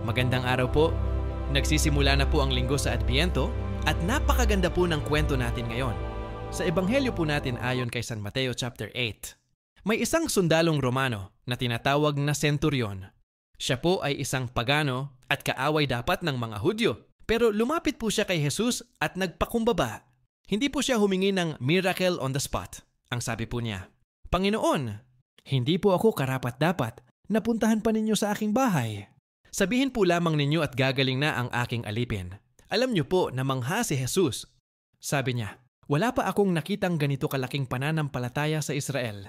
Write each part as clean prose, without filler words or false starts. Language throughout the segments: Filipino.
Magandang araw po. Nagsisimula na po ang linggo sa Adbiento at napakaganda po ng kwento natin ngayon. Sa Ebanghelyo po natin ayon kay San Mateo chapter 8. May isang sundalong Romano na tinatawag na Centurion. Siya po ay isang pagano at kaaway dapat ng mga Hudyo. Pero lumapit po siya kay Jesus at nagpakumbaba. Hindi po siya humingi ng miracle on the spot. Ang sabi po niya, Panginoon, hindi po ako karapat-dapat na puntahan pa ninyo sa aking bahay. Sabihin po lamang ninyo at gagaling na ang aking alipin. Alam niyo po na mangha si Jesus. Sabi niya, wala pa akong nakitang ganito kalaking pananampalataya sa Israel.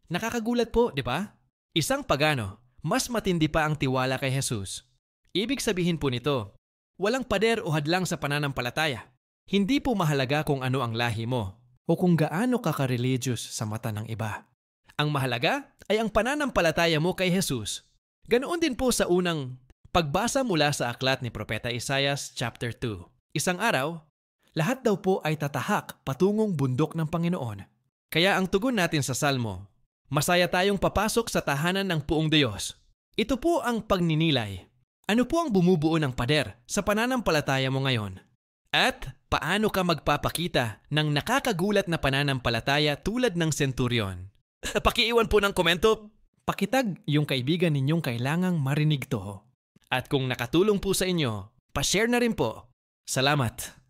Nakakagulat po, di ba? Isang pagano, mas matindi pa ang tiwala kay Jesus. Ibig sabihin po nito, walang pader o hadlang sa pananampalataya. Hindi po mahalaga kung ano ang lahi mo o kung gaano ka ka-religious sa mata ng iba. Ang mahalaga ay ang pananampalataya mo kay Jesus. Ganoon din po sa unang pagbasa mula sa aklat ni Propeta Isaias chapter 2. Isang araw, lahat daw po ay tatahak patungong bundok ng Panginoon. Kaya ang tugon natin sa Salmo, masaya tayong papasok sa tahanan ng Puong Diyos. Ito po ang pagninilay. Ano po ang bumubuo ng pader sa pananampalataya mo ngayon? At paano ka magpapakita ng nakakagulat na pananampalataya tulad ng Centurion? Pakiiwan po ng komento. Pakitag yung kaibigan ninyong kailangang marinig to. At kung nakatulong po sa inyo, pa-share na rin po. Salamat!